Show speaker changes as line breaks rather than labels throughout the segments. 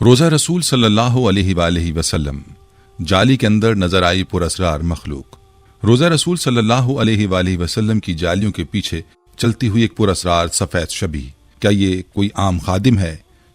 रोज़ा रसूल सल्लल्लाहु अलैहि वसल्लम, जाली के अंदर नजर आई पुरअसरार मखलूक। रोज़ा रसूल सल्लल्लाहु अलैहि वसल्लम की जालियों के पीछे चलती हुई एक पुरअसरार सफेद शबी, क्या ये कोई आम खादिम है,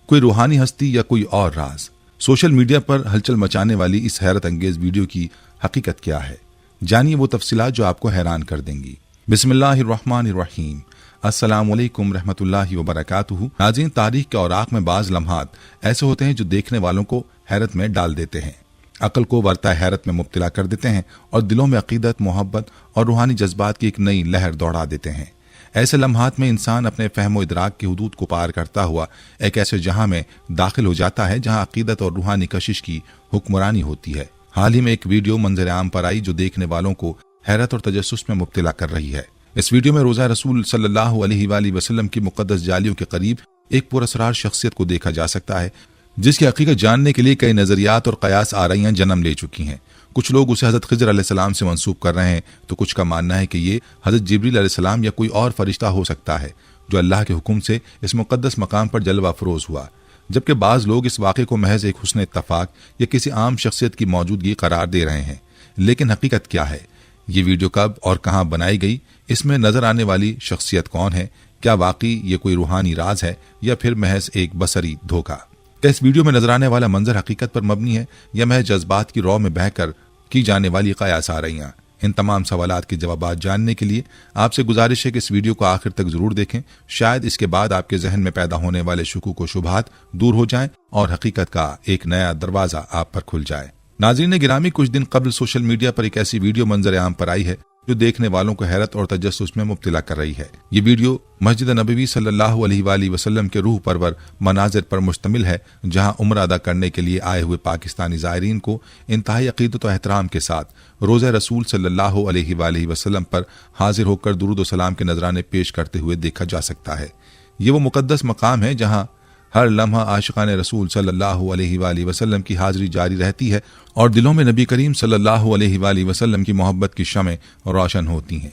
कोई रूहानी हस्ती या कोई और राज? सोशल मीडिया पर हलचल मचाने वाली इस हैरत अंगेज वीडियो की हकीकत क्या है? जानिए वो तफसीलात जो आपको हैरान कर देंगी। बिस्मिल्लाहिर्रहमानिर्रहीम, अस्सलामुअलैकुम रहमतुल्लाहि व बरकातुहू। नाज़रीन, तारीख के औराक में बाज लम्हात ऐसे होते हैं जो देखने वालों को हैरत में डाल देते हैं, अकल को वर्ता हैरत में मुब्तला कर देते हैं और दिलों में अकीदत, मोहब्बत और रूहानी जज्बात की एक नई लहर दौड़ा देते हैं। ऐसे लम्हात में इंसान अपने फहमो इदराक की हुदूद को पार करता हुआ एक ऐसे जहां में दाखिल हो जाता है जहां अकीदत और रूहानी कशिश की हुक्मरानी होती है। हाल ही में एक वीडियो मंजर आम पर आई जो देखने वालों को हैरत और तजस्सुस में मुब्तला कर रही है। इस वीडियो में रोज़ा रसूल सल्लल्लाहु अलैहि वसल्लम की मुक़द्दस जालियों के करीब एक पुरअसरार शख्सियत को देखा जा सकता है जिसकी हकीकत जानने के लिए कई नजरियात और कयास आरइयां जन्म ले चुकी हैं। कुछ लोग उसे हजरत खिज़र अलैहिस्सलाम से मंसूब कर रहे हैं तो कुछ का मानना है कि ये हजरत जिब्रील अलैहिस्सलाम या कोई और फरिश्ता हो सकता है जो अल्लाह के हुक्म से इस मुक़द्दस मकाम पर जलवा फरोज हुआ, जबकि बाज़ लोग इस वाक़े को महज एक हुस्न इत्तफ़ाक़ या किसी आम शख्सियत की मौजूदगी करार दे रहे हैं। लेकिन हकीकत क्या है? ये वीडियो कब और कहाँ बनाई गई? इसमें नजर आने वाली शख्सियत कौन है? क्या वाकई ये कोई रूहानी राज है या फिर महज एक बसरी धोखा? क्या इस वीडियो में नजर आने वाला मंजर हकीकत पर मबनी है या महज जज्बात की रौ में बहकर की जाने वाली कयास आ रही हैं? इन तमाम सवालात के जवाब जानने के लिए आपसे गुजारिश है कि इस वीडियो को आखिर तक जरूर देखें। शायद इसके बाद आपके जहन में पैदा होने वाले शुकूक व शुबहात दूर हो जाएं और हकीकत का एक नया दरवाजा आप पर खुल जाए। नाज़रीन गिरामी, कुछ दिन कबल सोशल मीडिया पर एक ऐसी वीडियो मंजर आम पर आई है जो देखने वालों को हैरत और तजस्सुस में मुब्तला कर रही है। ये वीडियो मस्जिद नबवी सल्लल्लाहु अलैहि वसल्लम के रूह परवर मनाजिर पर मुश्तमिल है, जहां उम्र अदा करने के लिए आए हुए पाकिस्तानी ज़ायरीन को इंतहाई अकीदत और एहतराम के साथ रोज़ा रसूल सल्लल्लाहु अलैहि वसल्लम पर हाजिर होकर दुरूद व सलाम के नजराने पेश करते हुए देखा जा सकता है। ये वो मुक़द्दस मकाम है जहाँ हर लम्हा आशिकान रसूल सल्लल्लाहु अलैहि वसल्लम की हाजिरी जारी रहती है और दिलों में नबी करीम सल्लल्लाहु अलैहि वसल्लम की मोहब्बत की शमें रोशन होती हैं।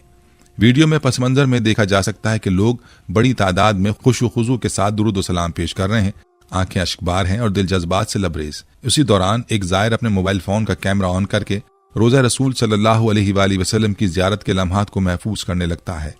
वीडियो में पस मंजर में देखा जा सकता है कि लोग बड़ी तादाद में खुश व खुजू के साथ दुरूद व सलाम पेश कर रहे हैं, आंखें अश्कबार हैं और दिल जज्बात से लबरेज। उसी दौरान एक ज़ायर अपने मोबाइल फ़ोन का कैमरा ऑन करके रोज़ा रसूल सल्लल्लाहु अलैहि वसल्लम की ज़ियारत के लम्हात को महफूज करने लगता है।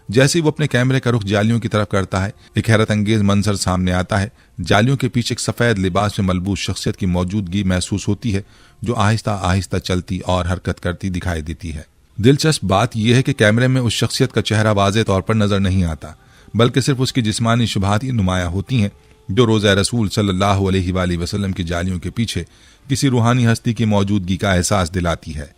जैसे ही वो अपने कैमरे का रुख जालियों की तरफ करता है, एक हैरत अंगेज मंजर सामने आता है। जालियों के पीछे एक सफेद लिबास में मलबूस शख्सियत की मौजूदगी महसूस होती है जो आहिस्ता आहिस्ता चलती और हरकत करती दिखाई देती है। दिलचस्प बात यह है कि कैमरे में उस शख्सियत का चेहरा वाज़ेह तौर पर नजर नहीं आता, बल्कि सिर्फ उसकी जिस्मानी शुबहात ही नुमाया होती हैं जो रोज़ा रसूल सल्लल्लाहु अलैहि वसल्लम की जालियों के पीछे किसी रूहानी हस्ती की मौजूदगी का एहसास दिलाती है।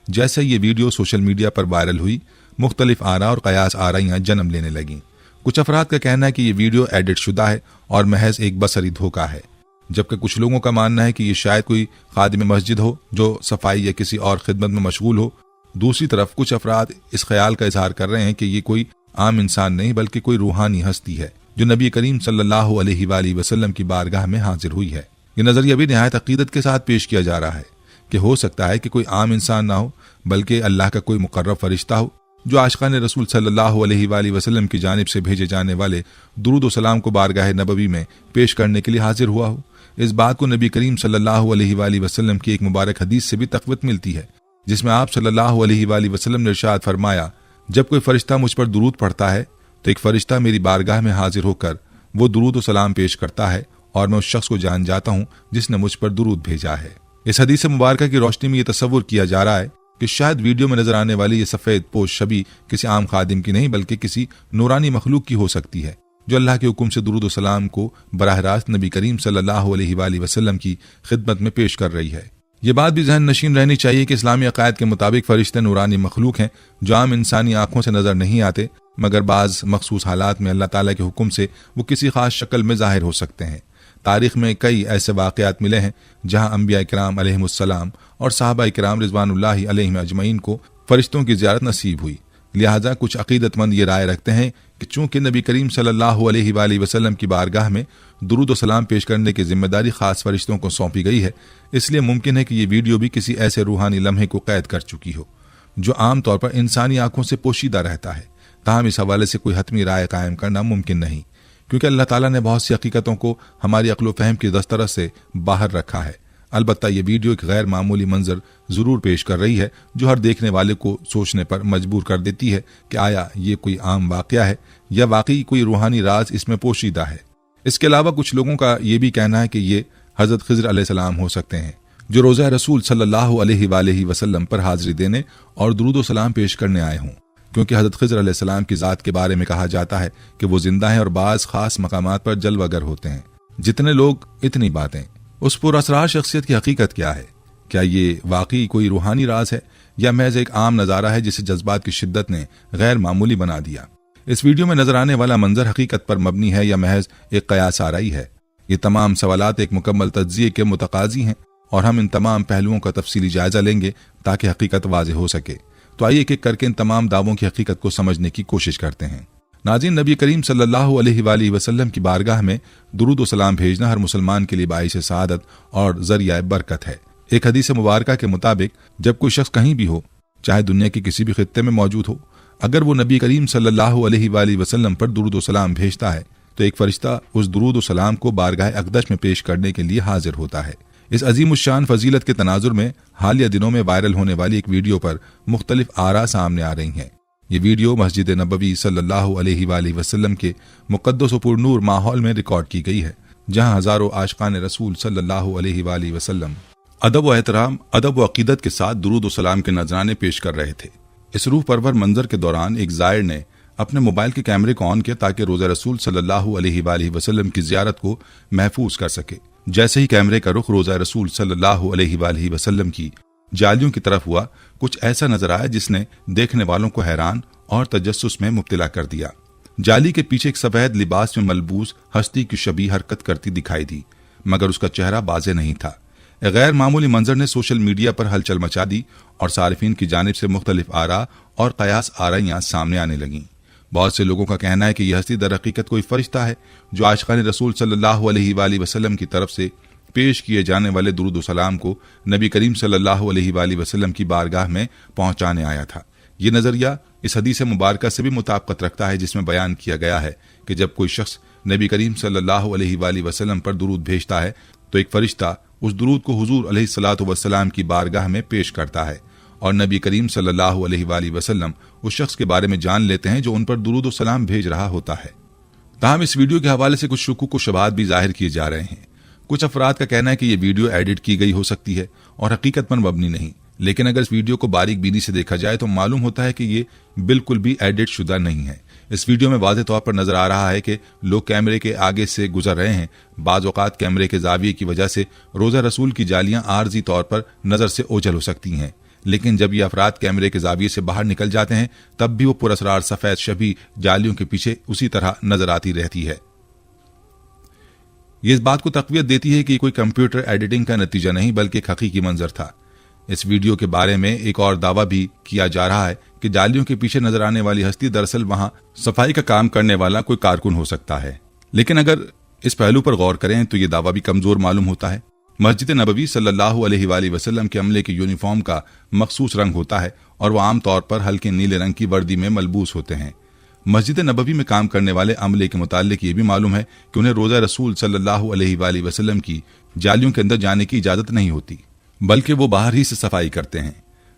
जैसे ये वीडियो सोशल मीडिया पर वायरल हुई, मुख्तलिफ आरा और कयास आराइयां जन्म लेने लगीं। कुछ अफराद का कहना है कि ये वीडियो एडिट शुदा है और महज एक बसरी धोखा है, जबकि कुछ लोगों का मानना है कि ये शायद कोई खादिम मस्जिद हो जो सफाई या किसी और खिदमत में मशगूल हो। दूसरी तरफ कुछ अफराद इस ख्याल का इजहार कर रहे हैं कि ये कोई आम इंसान नहीं बल्कि कोई रूहानी हस्ती है जो नबी करीम सल्लल्लाहु अलैहि वसल्लम की बारगाह में हाजिर हुई है। ये नजरिया भी निहायत अकीदत के साथ पेश किया जा रहा है कि हो सकता है कि कोई आम इंसान ना हो बल्कि अल्लाह का कोई मुकर्रब फरिश्ता हो जो आशिकान रसूल सल्लल्लाहु अलैहि वसल्लम की जानिब से भेजे जाने वाले दुरूद व सलाम को बारगाह नबवी में पेश करने के लिए हाजिर हुआ हो। इस बात को नबी करीम सल्लल्लाहु अलैहि वसल्लम की एक मुबारक हदीस से भी तक़वीत मिलती है, जिसमें आप सल्लल्लाहु अलैहि वसल्लम ने इरशाद फरमाया, जब कोई फरिश्ता मुझ पर दुरूद पढ़ता है तो एक फरिश्ता मेरी बारगाह में हाजिर होकर वो दुरूद व सलाम पेश करता है और मैं उस शख्स को जान जाता हूँ जिसने मुझ पर दुरूद भेजा है। इस हदीस मुबारक की रोशनी में यह तस्वुर किया जा रहा है कि शायद वीडियो में नजर आने वाली ये सफेद पोश शबी किसी आम खादिम की नहीं बल्कि किसी नूरानी मखलूक की हो सकती है जो अल्लाह के हुक्म से दुरूद व सलाम को बराह रास्त नबी करीम सल्लल्लाहु अलैहि वसल्लम की खिदमत में पेश कर रही है। ये बात भी जहन नशीन रहनी चाहिए कि इस्लामी अकायद के मुताबिक फरिश्ते नूरानी मखलूक हैं जो आम इंसानी आंखों से नजर नहीं आते, मगर बाज मखसूस हालात में अल्लाह ताला के हुक्म से वो किसी खास शक्ल में जाहिर हो सकते हैं। तारीख में कई ऐसे वाक़यात मिले हैं जहां अंबिया इकराम अलैहिमुस्सलाम और साहबा इकराम रिज़वानुल्लाहि अलैहिम अजमईन को फरिश्तों की ज़ियारत नसीब हुई। लिहाजा कुछ अकीदतमंद ये राय रखते हैं कि चूंकि नबी करीम सल्लल्लाहु अलैहि वसल्लम की बारगाह में दुरूद व सलाम पेश करने की जिम्मेदारी खास फरिश्तों को सौंपी गई है, इसलिए मुमकिन है कि ये वीडियो भी किसी ऐसे रूहानी लम्हे को कैद कर चुकी हो जो आमतौर पर इंसानी आंखों से पोशीदा रहता है। ताहम इस हवाले से कोई हतमी राय कायम करना मुमकिन नहीं, क्योंकि अल्लाह ताला ने बहुत सी हकीकतों को हमारी अक्ल व फहम की दस्तरस से बाहर रखा है। अलबत्ता ये वीडियो एक गैर मामूली मंजर जरूर पेश कर रही है जो हर देखने वाले को सोचने पर मजबूर कर देती है कि आया ये कोई आम वाकया है या वाकई कोई रूहानी राज इसमें पोशीदा है। इसके अलावा कुछ लोगों का ये भी कहना है कि ये हजरत खिज़र अलैहिस्सलाम हो सकते हैं जो रोज़ा रसूल सल्लल्लाहु अलैहि वसल्लम पर हाजिरी देने और दुरूद व सलाम पेश करने आए हों, क्योंकि हजरत खिज़र अलैहिस्सलाम की ज़ात के बारे में कहा जाता है कि वो जिंदा हैं और बाज़ खास मकामात पर जलवागर होते हैं। जितने लोग इतनी बातें। उस पुरअसरार शख्सियत की हकीकत क्या है? क्या ये वाकई कोई रूहानी राज है या महज एक आम नज़ारा है जिसे जज्बात की शिद्दत ने गैर मामूली बना दिया? इस वीडियो में नजर आने वाला मंजर हकीकत पर मबनी है या महज एक कयास आराई है? ये तमाम सवालात एक मुकम्मल तज्जिए के मुतकाजी हैं और हम इन तमाम पहलुओं का तफसीली जायजा लेंगे ताकि हकीकत वाज़ेह हो सके। तो आइए एक एक करके इन तमाम दावों की हकीकत को समझने की कोशिश करते हैं। नाज़रीन, नबी करीम सल्लल्लाहु अलैहि वसल्लम की बारगाह में दुरूद व सलाम भेजना हर मुसलमान के लिए बाइस सआदत और जरिया बरकत है। एक हदीस मुबारका के मुताबिक जब कोई शख्स कहीं भी हो, चाहे दुनिया के किसी भी खित्ते में मौजूद हो, अगर वो नबी करीम सल्लल्लाहु अलैहि वसल्लम पर दुरूद व सलाम भेजता है तो एक फरिश्ता उस दुरूद व सलाम को बारगाह अक़दस में पेश करने के लिए हाजिर होता है। इस अजीमुश्शान फजीलत के तनाजुर में हालिया दिनों में वायरल होने वाली एक वीडियो पर मुख्तलिफ आरा सामने आ रही हैं। ये वीडियो मस्जिद नबवी सल्लल्लाहु अलैहि वसल्लम के मुक़द्दस व पुरनूर माहौल में रिकॉर्ड की गई है, जहां हजारों आशिकान रसूल सल्लल्लाहु अलैहि वसल्लम अदब व एहतराम, अदब व अकीदत के साथ दुरूद व सलाम के नजराने पेश कर रहे थे। इस रूह परवर मंजर के दौरान एक ज़ायर ने अपने मोबाइल के कैमरे को ऑन किया ताकि रोज़ा रसूल सल्लल्लाहु अलैहि वसल्लम की ज़ियारत को महफूज कर सके। जैसे ही कैमरे का रुख रोज़ा रसूल सल्लल्लाहु अलैहि वसल्लम की जालियों की तरफ हुआ, कुछ ऐसा नजर आया जिसने देखने वालों को हैरान और तजस्सुस में मुब्तला कर दिया। जाली के पीछे एक सफेद लिबास में मलबूस हस्ती की शबीह हरकत करती दिखाई दी, मगर उसका चेहरा बाज़े नहीं था। एक गैर मामूली मंजर ने सोशल मीडिया पर हलचल मचा दी और सारिफीन की जानिब से मुख्तलिफ आरा और कयास आराइयां सामने आने लगीं। बहुत से लोगों का कहना है कि यह हस्ती दर हकीकत कोई फरिश्ता है जो आशिकान रसूल सल्लल्लाहु अलैहि वसल्लम की तरफ से पेश किए जाने वाले दुरूद व सलाम को नबी करीम सल्लल्लाहु अलैहि वसल्लम की बारगाह में पहुंचाने आया था। ये नजरिया इस हदीस मुबारका से भी मुताबिकत रखता है जिसमें बयान किया गया है कि जब कोई शख्स नबी करीम सल्लल्लाहु अलैहि वसल्लम पर दुरूद भेजता है तो एक फरिश्ता उस दुरूद को हुजूर अलैहिस्सलातु वस्सलाम की बारगाह में पेश करता है और नबी करीम सल्लल्लाहु अलैहि वसल्लम उस शख्स के बारे में जान लेते हैं जो उन पर दुरूद व सलाम भेज रहा होता है। ताहम इस वीडियो के हवाले से कुछ शुकूक व शुबहात भी जाहिर किए जा रहे हैं। कुछ अफराद का कहना है कि यह वीडियो एडिट की गई हो सकती है और हकीकत पर मबनी नहीं, लेकिन अगर इस वीडियो को बारीक बीनी से देखा जाए तो मालूम होता है कि ये बिल्कुल भी एडिट शुदा नहीं है। इस वीडियो में वाज़ेह तौर पर नजर आ रहा है कि लोग कैमरे के आगे से गुजर रहे हैं। बाज़ औक़ात कैमरे के जाविये की वजह से रोज़ा रसूल की जालियां आर्जी तौर पर नजर से ओझल हो सकती हैं, लेकिन जब ये अफराद कैमरे के जाविये से बाहर निकल जाते हैं तब भी वो पुरअसरार सफेद शबी जालियों के पीछे उसी तरह नजर आती रहती है। ये इस बात को तक़वियत देती है कि कोई कंप्यूटर एडिटिंग का नतीजा नहीं बल्कि एक हकीकी मंजर था। इस वीडियो के बारे में एक और दावा भी किया जा रहा है कि जालियों के पीछे नजर आने वाली हस्ती दरअसल वहां सफाई का काम करने वाला कोई कारकुन हो सकता है, लेकिन अगर इस पहलू पर गौर करें तो ये दावा भी कमजोर मालूम होता है। मस्जिद नबवी सल्लल्लाहु अलैहि वसल्लम के अमले के यूनिफॉर्म का मखसूस रंग होता है और वह आमतौर पर हल्के नीले रंग की वर्दी में मलबूस होते हैं। मस्जिद नबवी में काम करने वाले अमले के मुतालिक ये भी मालूम है कि उन्हें रोज़ा रसूल सल्लल्लाहु अलैहि वसल्लम की जालियों के अंदर जाने की इजाज़त नहीं होती, बल्कि वो बाहर ही से सफाई करते हैं।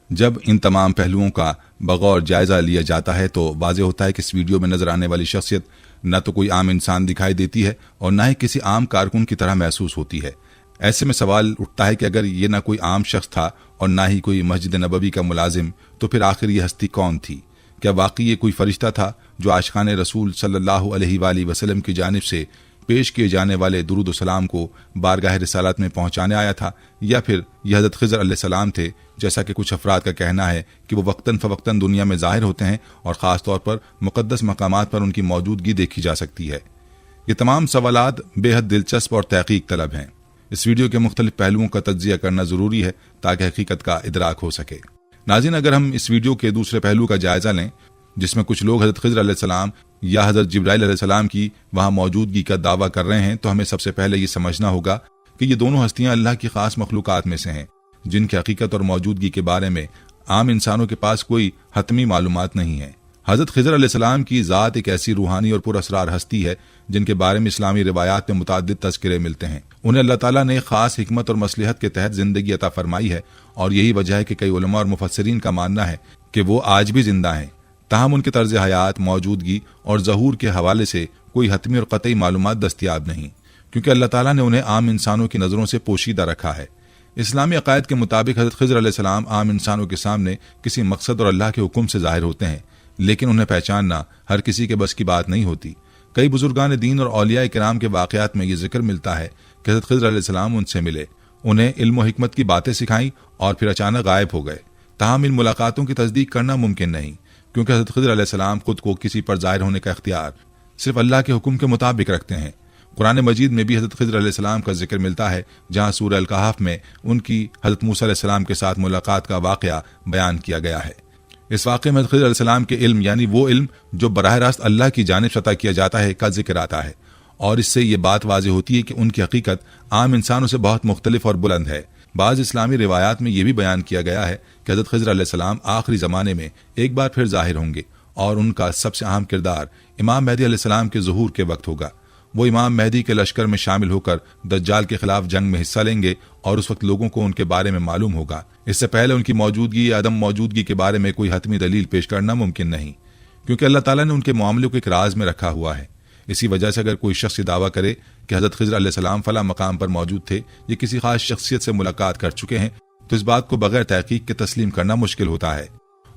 जब इन तमाम पहलुओं का बगौर जायजा लिया जाता है तो वाज़ेह होता है कि इस वीडियो में नजर आने वाली शख्सियत न तो कोई आम इंसान दिखाई देती है और न ही किसी आम कारकुन की तरह महसूस होती है। ऐसे में सवाल उठता है कि अगर ये न कोई आम शख्स था और न ही कोई मस्जिद नबवी का मुलाजिम, तो फिर आखिर ये हस्ती कौन थी? क्या वाकई ये कोई फरिश्ता था जो आशिकान रसूल सल्लल्लाहु अलैहि वसल्लम की जानिब से पेश किए जाने वाले दुरूद व सलाम को बारगाह रिसालत में पहुंचाने आया था, या फिर यह हज़रत खिज़र अलैहिस्सलाम थे, जैसा कि कुछ अफराद का कहना है कि वो वक्तन फ़वक्तन दुनिया में ज़ाहिर होते हैं और ख़ास तौर पर मुक़द्दस मकामात पर उनकी मौजूदगी देखी जा सकती है। ये तमाम सवालात बेहद दिलचस्प और तहक़ीक़ तलब हैं। इस वीडियो के मुख्तलिफ पहलुओं का तज्ज़िया करना ज़रूरी है ताकि हकीकत का इदराक हो सके। नाज़रीन, अगर हम इस वीडियो के दूसरे पहलू का जायज़ा लें जिसमें कुछ लोग हज़रत खिज़र अलैहिस्सलाम या हज़रत जिब्राइल अलैहिस्सलाम की वहां मौजूदगी का दावा कर रहे हैं, तो हमें सबसे पहले ये समझना होगा कि ये दोनों हस्तियां अल्लाह की खास मखलूक़ात में से हैं जिनकी हकीकत और मौजूदगी के बारे में आम इंसानों के पास कोई हतमी मालूमात नहीं है। हज़रत खिज़र अलैहिस्सलाम की ज़ात एक ऐसी रूहानी और पुरअसरार हस्ती है जिनके बारे में इस्लामी रिवायात में मुतअद्दिद तज़किरे मिलते हैं। उन्हें अल्लाह ताला ने खास हिकमत और मसलहत के तहत ज़िंदगी अता फरमाई है और यही वजह है कि कई उलमा और मुफस्सिरीन का मानना है कि वो आज भी जिंदा हैं। ताहम उनके तर्ज हयात, मौजूदगी और ज़हूर के हवाले से कोई हतमी और क़तई मालूमात दस्तियाब नहीं, क्योंकि अल्लाह ताला ने उन्हें आम इंसानों की नज़रों से पोशीदा रखा है। इस्लामी अक़ायद के मुताबिक हज़रत खिज़र अलैहिस्सलाम आम इंसानों के सामने किसी मकसद और अल्लाह के हुक्म से ज़ाहिर होते हैं, लेकिन उन्हें पहचानना हर किसी के बस की बात नहीं होती। कई बुजुर्गान दीन और औलिया किराम के वाक़यात में ये जिक्र मिलता है कि हज़रत खिज़र अलैहिस्सलाम उनसे मिले, उन्हें इल्म व हिकमत की बातें सिखाईं और फिर अचानक गायब हो गए। ताहम इन मुलाकातों की तस्दीक करना मुमकिन नहीं, क्योंकि हज़रत खिज़र अलैहिस्सलाम खुद को किसी पर ज़ाहिर होने का इख्तियार सिर्फ अल्लाह के हुक्म के मुताबिक रखते हैं। कुरान मजीद में भी हज़रत खिज़र अलैहिस्सलाम का जिक्र मिलता है, जहाँ सूरह अल कहफ में उनकी हज़रत मूसा अलैहिस्सलाम के साथ मुलाकात का वाक़या बयान किया गया है। इस वाक़े में खिज़र अलैहिस्सलाम के इल्म, यानी वो इल्म जो बराह रास्त अल्लाह की जानिब से अता किया जाता है, का जिक्र आता है और इससे ये बात वाज़ेह होती है कि उनकी हकीकत आम इंसानों से बहुत मुख्तलिफ और बुलंद है। बाज़ इस्लामी रिवायात में यह भी बयान किया गया है कि हज़रत खिज़र अलैहिस्सलाम आखिरी ज़माने में एक बार फिर ज़ाहिर होंगे और उनका सबसे अहम किरदार इमाम मेहदी अलैहिस्सलाम के ज़ुहूर के वक्त होगा। वो इमाम मेहदी के लश्कर में शामिल होकर दज्जाल के खिलाफ जंग में हिस्सा लेंगे और उस वक्त लोगों को उनके बारे में मालूम होगा। इससे पहले उनकी मौजूदगी या अदम मौजूदगी के बारे में कोई हतमी दलील पेश करना मुमकिन नहीं, क्योंकि अल्लाह ताला ने उनके मामले को एक राज में रखा हुआ है। इसी वजह से अगर कोई शख्स दावा करे कि हज़रत खिज़र अलैहिस्सलाम फला मकाम पर मौजूद थे या किसी खास शख्सियत से मुलाकात कर चुके हैं, तो इस बात को बगैर तहकीक के तस्लीम करना मुश्किल होता है।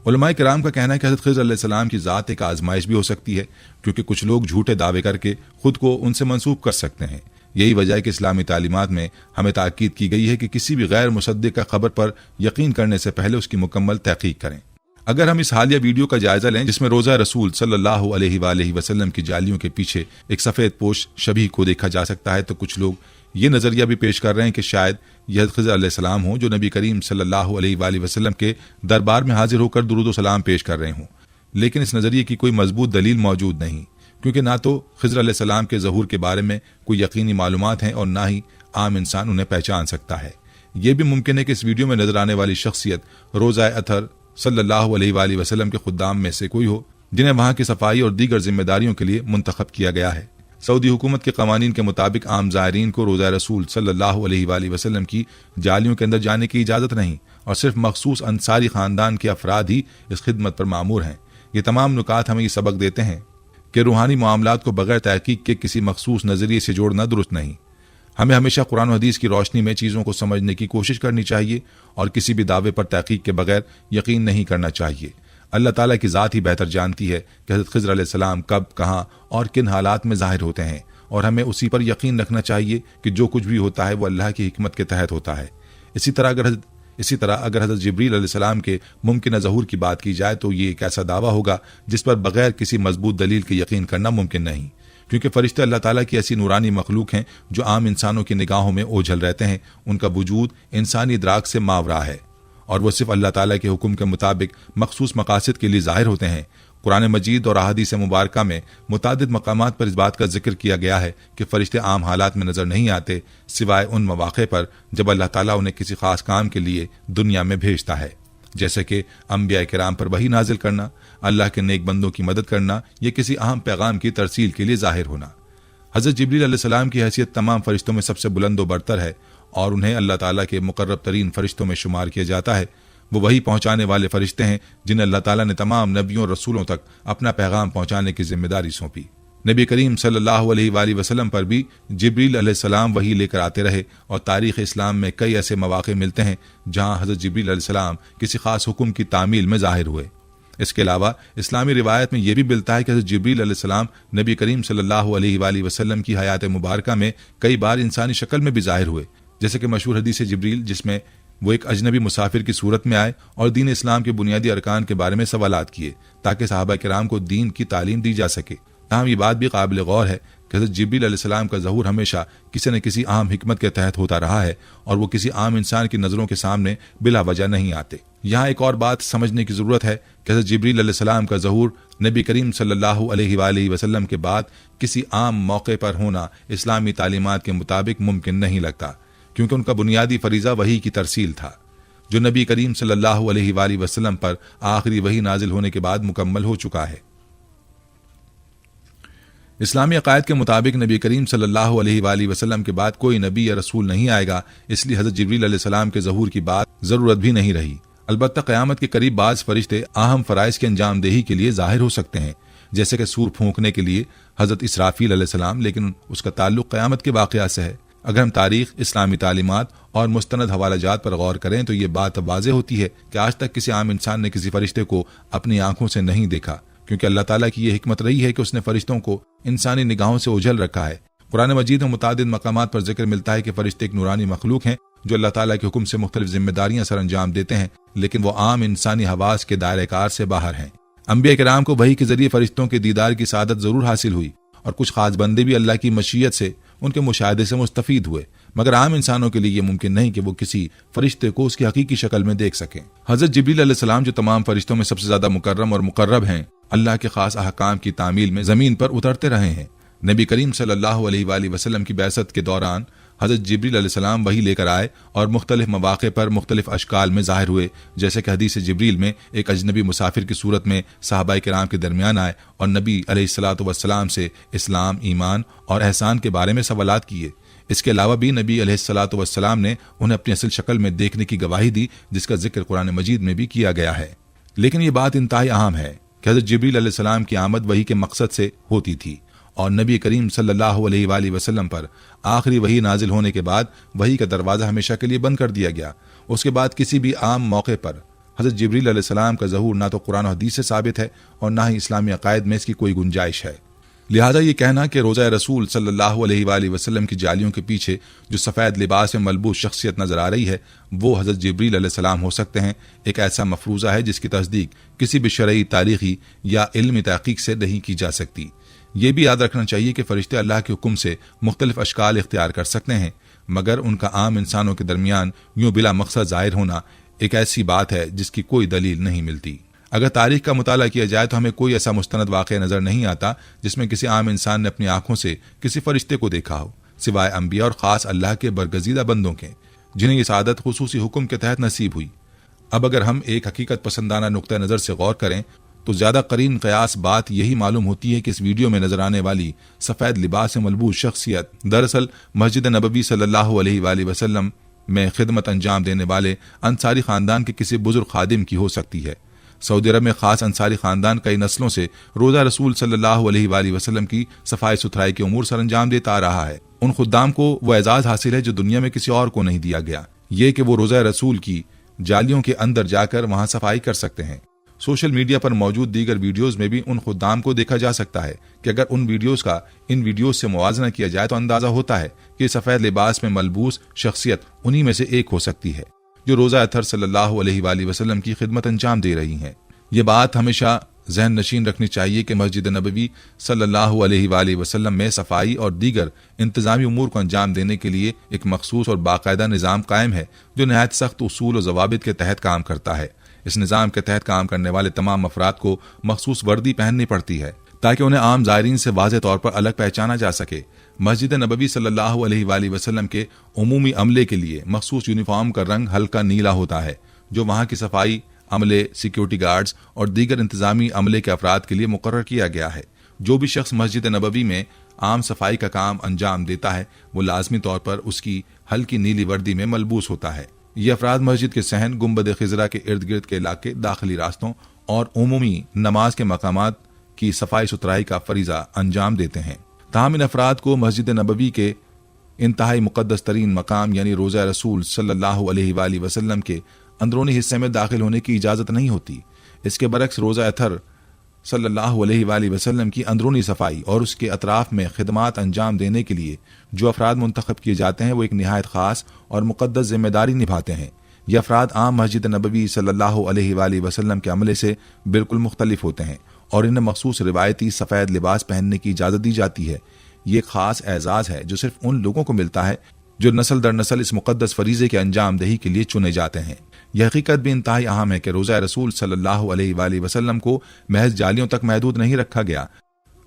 उलमाए किराम का कहना है कि हज़रत खिज़र अलैहिस्सलाम की ज़ात एक आजमाइश भी हो सकती है, क्योंकि कुछ लोग झूठे दावे करके खुद को उनसे मंसूब कर सकते हैं। यही वजह है कि इस्लामी तालीमात में हमें ताकीद की गई है कि किसी भी गैर मुसद्दिक़ खबर पर यकीन करने से पहले उसकी मुकम्मल तहकीक करें। अगर हम इस हालिया वीडियो का जायजा लें जिसमें रोज़ा रसूल सल्लल्लाहु अलैहि वसल्लम की जालियों के पीछे एक सफ़ेद पोश शबीह को देखा जा सकता है, तो कुछ लोग ये नज़रिया भी पेश कर रहे हैं कि शायद यह खिज़र अलैहिस्सलाम हो जो नबी करीम सल्लल्लाहु अलैहि वसल्लम के दरबार में हाजिर होकर दुरूद व सलाम पेश कर रहे हों। लेकिन इस नज़रिए की कोई मजबूत दलील मौजूद नहीं, क्योंकि ना तो खिज़र अलैहिस्सलाम के ज़हूर के बारे में कोई यकीनी मालूमात हैं और ना ही आम इंसान उन्हें पहचान सकता है। यह भी मुमकिन है कि इस वीडियो में नजर आने वाली शख्सियत रोज़ा अतर सल्लल्लाहु अलैहि वसल्लम के खुद्दाम में से कोई हो, जिन्हें वहां की सफाई और दीगर जिम्मेदारियों के लिए मुंतखब किया गया है। सऊदी हुकूमत के कवानीन के मुताबिक आम ज़ायरीन को रोज़ा रसूल सल्लल्लाहु अलैहि वसल्लम की जालियों के अंदर जाने की इजाज़त नहीं और सिर्फ मखसूस अंसारी ख़ानदान के अफराद ही इस खिदमत पर मामूर हैं। ये तमाम नुकात हमें ये सबक देते हैं कि रूहानी मामलात को बगैर तहकीक के किसी मखसूस नज़रिए से जोड़ना दुरुस्त नहीं। हमें हमेशा कुरान और हदीस की रोशनी में चीज़ों को समझने की कोशिश करनी चाहिए और किसी भी दावे पर तहकीक के बगैर यकीन नहीं करना चाहिए। अल्लाह ताला की ज़ात ही बेहतर जानती है कि हज़रत खिज़र अलैहिस्सलाम कब, कहाँ और किन हालात में ज़ाहिर होते हैं, और हमें उसी पर यकीन रखना चाहिए कि जो कुछ भी होता है वो अल्लाह की हिकमत के तहत होता है। इसी तरह अगर हज़रत जिब्रील अलैहिस्सलाम के मुमकिन ज़हूर की बात की जाए तो ये एक ऐसा दावा होगा जिस पर बगैर किसी मजबूत दलील के यकीन करना मुमकिन नहीं, क्योंकि फरिश्ते अल्लाह ताला की ऐसी नूरानी मखलूक हैं जो आम इंसानों की निगाहों में ओझल रहते हैं। उनका वजूद इंसानी इदराक से मावरा है और वह सिर्फ अल्लाह ताला के हुक्म के मुताबिक मखसूस मकासद के लिए ज़ाहिर होते हैं। कुरान मजीद और अहादीस मुबारका में मुतादिद मकामात पर इस बात का जिक्र किया गया है कि फरिश्ते आम हालात में नजर नहीं आते सिवाय उन मौक़े पर जब अल्लाह ताला उन्हें किसी खास काम के लिए दुनिया में भेजता है, जैसे कि अंबिया किराम पर वही नाजिल करना, अल्लाह के नेक बंदों की मदद करना या किसी अहम पैगाम की तरसील के लिए ज़ाहिर होना। हज़रत जिब्रील अलैहिस्सलाम की हैसियत तमाम फरिश्तों में सबसे बुलंद व बरतर है और उन्हें अल्लाह ताला के मुकर्रब तरीन फरिश्तों में शुमार किया जाता है। वो वही पहुंचाने वाले फरिश्ते हैं जिन्हें अल्लाह ताला ने तमाम नबियों और रसूलों तक अपना पैगाम पहुंचाने की जिम्मेदारी सौंपी। नबी करीम सल्लल्लाहु अलैहि वसल्लम पर भी जिब्रील अलैहिस्सलाम वही लेकर आते रहे और तारीख़ इस्लाम में कई ऐसे मौक़े मिलते हैं जहां हज़रत जिब्रील अलैहिस्सलाम किसी खास हुक्म की तामील में ज़ाहिर हुए। इसके अलावा इस्लामी रिवायत में यह भी मिलता है कि हज़रत जिब्रील अलैहिस्सलाम नबी करीम सल्लल्लाहु अलैहि वसल्लम की हयात मुबारका में कई बार इंसानी शक्ल में भी ज़ाहिर हुए, जैसे कि मशहूर हदीस जिब्रील जिसमें वो एक अजनबी मुसाफिर की सूरत में आए और दीन इस्लाम के बुनियादी अरकान के बारे में सवालात किए ताकि सहाबा किराम को दीन की तालीम दी जा सके। ताहम ये बात भी काबिल गौर है कि हज़रत जिब्रील अलैहिस्सलाम का ज़हूर हमेशा किसी न किसी अहम हिकमत के तहत होता रहा है और वो किसी आम इंसान की नज़रों के सामने बिला वजह नहीं आते। यहाँ एक और बात समझने की ज़रूरत है कि हज़रत जिब्रील अलैहिस्सलाम का ज़हूर नबी करीम सल्लल्लाहु अलैहि वसल्लम के बाद किसी आम मौके पर होना इस्लामी तालीमात के मुताबिक मुमकिन नहीं लगता, क्योंकि उनका बुनियादी फरीज़ा वही की तरसील था। जो नबी करीम सल्लल्लाहु अलैहि वसल्लम पर आखिरी वही नाजिल होने के बाद मुकम्मल हो चुका है। इस्लामी अकायद के मुताबिक नबी करीम सल्लल्लाहु अलैहि वसल्लम के बाद कोई नबी या रसूल नहीं आएगा, इसलिए हज़रत जिब्रील अलैहिस्सलाम के ज़हूर की बात ज़रूरत भी नहीं रही। अलबत्ता क़यामत के करीब बाज़ फरिश्ते अहम फ़राइज़ की अंजामदेही के लिए ज़ाहिर हो सकते हैं, जैसे कि सूर फूंकने के लिए हज़रत इसराफील अलैहिस्सलाम, लेकिन उसका ताल्लुक क़यामत के वाक़या से है। अगर हम तारीख़, इस्लामी तालीमात और मुस्तनद हवालाजात पर गौर करें तो ये बात अब वाज़ेह होती है कि आज तक किसी आम इंसान ने किसी फरिश्ते को अपनी आंखों से नहीं देखा, क्योंकि अल्लाह ताला की यह हिकमत रही है कि उसने फरिश्तों को इंसानी निगाहों से उजल रखा है। कुरान मजीद में मुतादिद मकामात पर जिक्र मिलता है कि फरिश्ते एक नूरानी मखलूक हैं जो अल्लाह ताला के हुक्म से मुख्तलिफ जिम्मेदारियां सर अंजाम देते हैं, लेकिन वो आम इंसानी हवास के दायरे कार से बाहर हैं। अंबिया किराम को वही के जरिए फरिश्तों के दीदार की सादत जरूर हासिल हुई और कुछ खास बंदे भी अल्लाह की मशीयत से उनके मुशाहदे से मुस्तफीद हुए, मगर आम इंसानों के लिए यह मुमकिन नहीं कि वो किसी फरिश्ते को उसकी हकीकी शक्ल में देख सकें। हजरत जिब्रील अलैहिस्सलाम जो तमाम फरिश्तों में सबसे ज्यादा मुकर्रम और मुकर्रब हैं, अल्लाह के खास अहकाम की तामील में जमीन पर उतरते रहे हैं। नबी करीम सल्लल्लाहु अलैहि वसल्लम की बैसत के दौरान हजरत जिब्रील अलैहिस्सलाम वही लेकर आए और मुख्तलिफ मवाक़े पर मुख्तलिफ अशकाल में ज़ाहिर हुए, जैसे कि हदीस जिब्रील में एक अजनबी मुसाफिर की सूरत में सहाबाए किराम के दरमियान आए और नबी अलैहिस्सलातु वस्सलाम से इस्लाम, ईमान और एहसान के बारे में सवालात किए। इसके अलावा भी नबी अलैहिस्सलातु वस्सलाम ने उन्हें अपनी असल शक्ल में देखने की गवाही दी, जिसका जिक्र कुरान मजीद में भी किया गया है। लेकिन ये बात इंतहाई अहम है कि हजरत जिब्रील अलैहिस्सलाम की आमद वही के मकसद से होती थी और नबी करीम सल्लल्लाहु अलैहि वसल्लम पर आखिरी वही नाजिल होने के बाद वही का दरवाज़ा हमेशा के लिए बंद कर दिया गया। उसके बाद किसी भी आम मौके पर हजरत जिब्रील अलैहिस्सलाम का ज़हूर ना तो कुरान और हदीस से साबित है और ना ही इस्लामी अकायद में इसकी कोई गुंजाइश है। लिहाजा ये कहना कि रोज़ा रसूल सल्लल्लाहु अलैहि वसल्लम की जालियों के पीछे जो सफ़ेद लिबास में मलबूस शख्सियत नजर आ रही है वो हजरत जिब्रील अलैहिस्सलाम हो सकते हैं, एक ऐसा मफरूज़ा है जिसकी तस्दीक किसी भी शरई, तारीखी या इल्मी तहकीक से नहीं की जा सकती। ये भी याद रखना चाहिए कि फरिश्ते अल्लाह के हुक्म से मुख्तलिफ अशकाल इख्तियार कर सकते हैं, मगर उनका आम इंसानों के दरमियान यूं बिला मकसद जाहिर होना एक ऐसी बात है जिसकी कोई दलील नहीं मिलती। अगर तारीख का मुताला किया जाए तो हमें कोई ऐसा मुस्तनद वाक़या नजर नहीं आता जिसमें किसी आम इंसान ने अपनी आंखों से किसी फरिश्ते को देखा हो, सिवाय अंबिया और खास अल्लाह के बरगजीदा बंदों के, जिन्हें ये सादत खुसूसी हुक्म के तहत नसीब हुई। अब अगर हम एक हकीकत पसंदाना नुक्ता नज़र से गौर करें तो ज्यादा करीन कयास बात यही मालूम होती है कि इस वीडियो में नजर आने वाली सफेद लिबास में मलबूस शख्सियत दरअसल मस्जिद नबवी सल्लल्लाहु अलैहि वसल्लम में खिदमत अंजाम देने वाले अंसारी खानदान के किसी बुजुर्ग खादिम की हो सकती है। सऊदी अरब में खास अंसारी खानदान कई नस्लों से रोजा रसूल सल्लल्लाहु अलैहि वसल्लम की सफाई सुथराई के उमूर सर अंजाम देता आ रहा है। उन खुद्दाम को वह एजाज हासिल है जो दुनिया में किसी और को नहीं दिया गया, ये कि वो रोजा रसूल की जालियों के अंदर जाकर वहां सफाई कर सकते हैं। सोशल मीडिया पर मौजूद दीगर वीडियोस में भी उन खुद्दाम को देखा जा सकता है कि अगर उन वीडियोस का इन वीडियोस से मुवाजना किया जाए तो अंदाजा होता है कि सफेद लिबास में मलबूस शख्सियत उन्हीं में से एक हो सकती है जो रोजा अतर सल्लल्लाहु अलैहि वसल्लम की खिदमत अंजाम दे रही हैं। ये बात हमेशा जहन नशीन रखनी चाहिए कि मस्जिद नबवी सल्लल्लाहु अलैहि वसल्लम में सफाई और दीगर इंतजामी उमूर को अंजाम देने के लिए एक मखसूस और बाकायदा निज़ाम कायम है जो नहायत सख्त उसूल और जवाबित के तहत काम करता है। इस निज़ाम के तहत काम करने वाले तमाम अफराद को मखसूस वर्दी पहननी पड़ती है ताकि उन्हें आम ज़ायरीन से वाज़ेह तौर पर अलग पहचाना जा सके। मस्जिद नबवी सल्लल्लाहु अलैहि वसल्लम के उमूमी अमले के लिए मखसूस यूनिफॉर्म का रंग हल्का नीला होता है जो वहाँ की सफाई अमले, सिक्योरिटी गार्ड्स और दीगर इंतजामी अमले के अफराद के लिए मुकर्रर किया गया है। जो भी शख्स मस्जिद नबवी में आम सफाई का काम अंजाम देता है वो लाजमी तौर पर उसकी हल्की नीली वर्दी में मलबूस होता है। ये अफराद मस्जिद के सहन, गुम्बद खिजरा के इर्द गिर्द के इलाके, दाखिली रास्तों और उमूमी नमाज के मकामात की सफाई सुथराई का फरीजा अंजाम देते हैं। ताहम इन अफराद को मस्जिद नबवी के इंतहाई मुकद्दस तरीन मकाम यानी रोज़ा रसूल सल्लल्लाहु अलैहि वसल्लम के अंदरूनी हिस्से में दाखिल होने की इजाज़त नहीं होती। इसके बरक्स रोज़ा अतर सल्लल्लाहु अलैहि वसल्लम की अंदरूनी सफाई और उसके अतराफ में खिदमात अंजाम देने के लिए जो अफराद मुंतखब किए जाते हैं वो एक निहायत ख़ास और मुकद्दस जिम्मेदारी निभाते हैं। ये अफराद आम मस्जिद नबवी सल्लल्लाहु अलैहि वसल्लम के अमले से बिल्कुल मुख्तलिफ होते हैं और इन्हें मखसूस रिवायती सफ़ेद लिबास पहनने की इजाज़त दी जाती है। ये खास एजाज़ है जो सिर्फ उन लोगों को मिलता है जो नस्ल दर नस्ल इस मुकद्दस फरीज़े के अंजाम दही के लिए चुने जाते हैं। यह हकीकत भी इंतहाई अहम है कि रोज़ा रसूल सल्लल्लाहु अलैहि वसल्लम को महज जालियों तक महदूद नहीं रखा गया,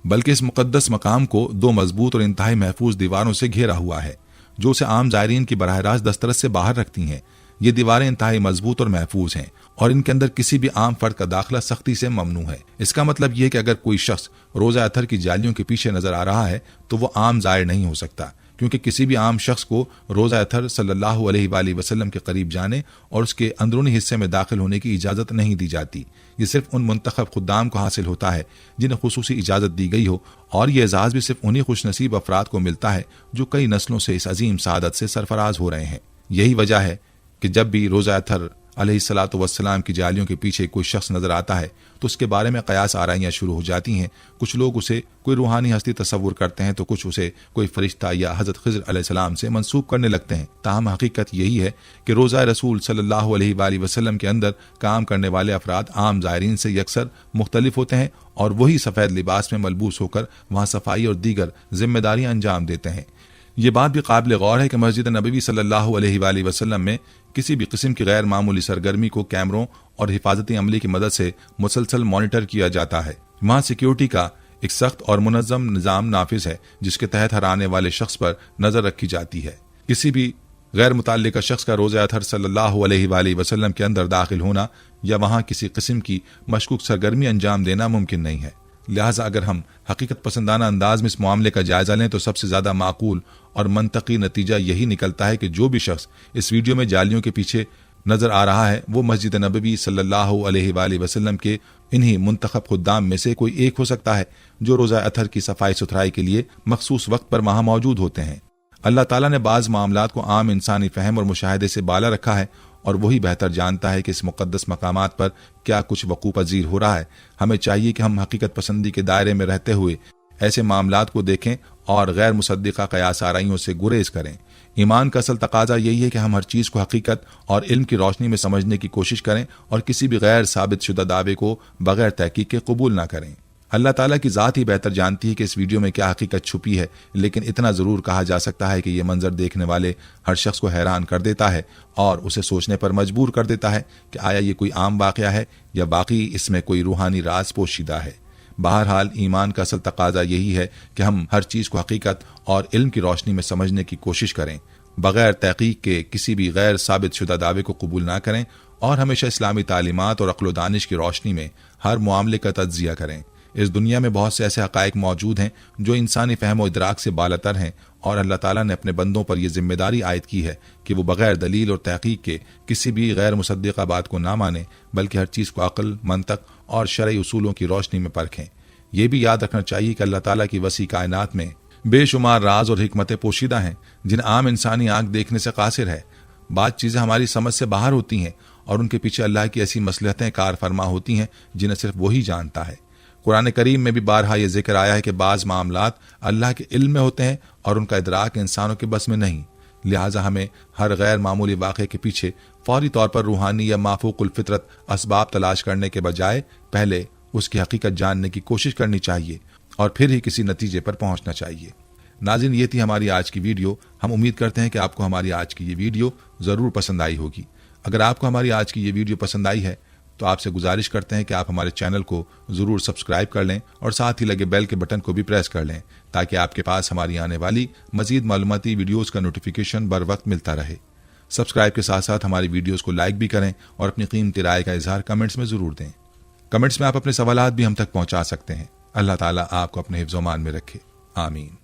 बल्कि इस मुकद्दस मकाम को दो मजबूत और इंतहाई महफूज दीवारों से घेरा हुआ है जो उसे आम ज़ायरीन की बराह रास्त दस्तरस से बाहर रखती हैं। ये दीवारें इंतहाई मजबूत और महफूज हैं और इनके अंदर किसी भी आम फर्द का दाखिला सख्ती से ममनू है। इसका मतलब यह है कि अगर कोई शख्स रोजा अतर की जालियों के पीछे नजर आ रहा है तो वो आम ज़ायर नहीं हो सकता, क्योंकि किसी भी आम शख्स को रोजा अतर सल्लल्लाहु अलैहि वसल्लम के करीब जाने और उसके अंदरूनी हिस्से में दाखिल होने की इजाज़त नहीं दी जाती। ये सिर्फ उन मुंतखब खुद्दाम को हासिल होता है जिन्हें खुसूसी इजाज़त दी गई हो, और ये एजाज़ भी सिर्फ उन्हीं खुशनसीब अफराद को मिलता है जो कई नस्लों से इस अजीम सादत से सरफराज हो रहे हैं। यही वजह है कि जब भी रोजा अतर अलैहिस्सलातु वस्सलाम की जालियों के पीछे कोई शख्स नजर आता है तो उसके बारे में कयास आराइयाँ शुरू हो जाती हैं। कुछ लोग उसे कोई रूहानी हस्ती तस्वुर करते हैं तो कुछ उसे कोई फरिश्ता या हजरत खिज़र अलैहिस्सलाम से मंसूब करने लगते हैं। ताहम हकीकत यही है कि रोज़ा रसूल सल्लल्लाहु अलैहि वसल्लम के अंदर काम करने वाले अफराद आम ज़ायरीन से यकसर मुख्तलिफ होते हैं और वही सफ़ेद लिबास में मलबूस होकर वहाँ सफाई और दीगर जिम्मेदारियाँ अंजाम देते हैं। ये बात भी काबिल गौर है कि मस्जिद नबवी सल्लल्लाहु अलैहि वसल्लम में किसी भी किस्म की गैर मामूली सरगर्मी को कैमरों और हिफाजती अमले की मदद से मुसलसल मॉनिटर किया जाता है। वहाँ सिक्योरिटी का एक सख्त और मुनज़्ज़म निज़ाम नाफिज है जिसके तहत हर आने वाले शख्स पर नजर रखी जाती है। किसी भी गैर मुतल्लिका शख्स का रोज़ा अतर सल्लल्लाहु अलैहि वसल्लम के अंदर दाखिल होना या वहाँ किसी किस्म की मशकूक सरगर्मी अंजाम देना मुमकिन नहीं है। लिहाजा अगर हम हकीकत पसंदाना अंदाज में इस मामले का जायजा लें तो सबसे ज्यादा माकूल और मंतकी नतीजा यही निकलता है कि जो भी शख्स इस वीडियो में जालियों के पीछे नजर आ रहा है वो मस्जिद नबवी सल्लल्लाहु अलैहि वसल्लम के इन्हीं मुंतखब खुद्दाम में से कोई एक हो सकता है जो रोजा अतर की सफाई सुथराई के लिए मखसूस वक्त पर वहां मौजूद होते हैं। अल्लाह ताला ने बाज़ मामलात को आम इंसानी फहम और मुशाहिदे से बाला रखा है और वही बेहतर जानता है कि इस मुकद्दस मकामात पर क्या कुछ वकूअ पजीर हो रहा है। हमें चाहिए कि हम हकीकत पसंदी के दायरे में रहते हुए ऐसे मामलात को देखें और गैर मुसद्दिका कयास आराइयों से गुरेज करें। ईमान का असल तकाजा यही है कि हम हर चीज़ को हकीकत और इल्म की रोशनी में समझने की कोशिश करें और किसी भी गैर साबित शुदा दावे को बगैर तहकीक के कबूल ना करें। अल्लाह ताला की ज़ात ही बेहतर जानती है कि इस वीडियो में क्या हकीकत छुपी है, लेकिन इतना ज़रूर कहा जा सकता है कि यह मंजर देखने वाले हर शख्स को हैरान कर देता है और उसे सोचने पर मजबूर कर देता है कि आया ये कोई आम वाक़या है या बाकी इसमें कोई रूहानी राज पोशीदा है। बहरहाल ईमान का असल तकाजा यही है कि हम हर चीज़ को हकीकत और इल्म की रोशनी में समझने की कोशिश करें, बगैर तहकीक के किसी भी गैर साबित शुदा दावे को कबूल ना करें और हमेशा इस्लामी तालीमात और अक्ल व दानिश की रोशनी में हर मामले का तज्जिया करें। इस दुनिया में बहुत से ऐसे हकायक मौजूद हैं जो इंसानी फहम और इदराक से बालातर हैं और अल्लाह ताला ने अपने बंदों पर यह जिम्मेदारी आयद की है कि वो बगैर दलील और तहकीक के किसी भी गैर मुसद्दिका बात को ना माने, बल्कि हर चीज़ को अक्ल, मंतक और शरई उसूलों की रोशनी में परखें। यह भी याद रखना चाहिए कि अल्लाह ताला की वसी कायनात में बेशुमार राज और हिकमतें पोशीदा हैं जिन आम इंसानी आंख देखने से कासिर है। बात चीज़ें हमारी समझ से बाहर होती हैं और उनके पीछे अल्लाह की ऐसी मसलहतें कार फरमा होती हैं जिन्हें सिर्फ वही जानता है। कुरान करीम में भी बारहा यह जिक्र आया है कि बाज़ मामलात अल्लाह के इल्म में होते हैं और उनका इदराक इंसानों के बस में नहीं। लिहाजा हमें हर गैर मामूली वाक़े के पीछे फौरी तौर पर रूहानी या माफूकुल फितरत असबाब तलाश करने के बजाय पहले उसकी हकीकत जानने की कोशिश करनी चाहिए और फिर ही किसी नतीजे पर पहुंचना चाहिए। नाज़रीन, ये थी हमारी आज की वीडियो। हम उम्मीद करते हैं कि आपको हमारी आज की ये वीडियो ज़रूर पसंद आई होगी। अगर आपको हमारी आज की ये वीडियो पसंद आई है तो आपसे गुजारिश करते हैं कि आप हमारे चैनल को ज़रूर सब्सक्राइब कर लें और साथ ही लगे बेल के बटन को भी प्रेस कर लें ताकि आपके पास हमारी आने वाली मज़ीद मालूमाती वीडियोज़ का नोटिफिकेशन बर वक्त मिलता रहे। सब्सक्राइब के साथ साथ हमारी वीडियोज़ को लाइक भी करें और अपनी कीमती राय का इजहार कमेंट्स में ज़रूर दें। कमेंट्स में आप अपने सवालात भी हम तक पहुँचा सकते हैं। अल्लाह ताला आपको अपने हिफ्ज़-ओ-मान में रखे। आमीन।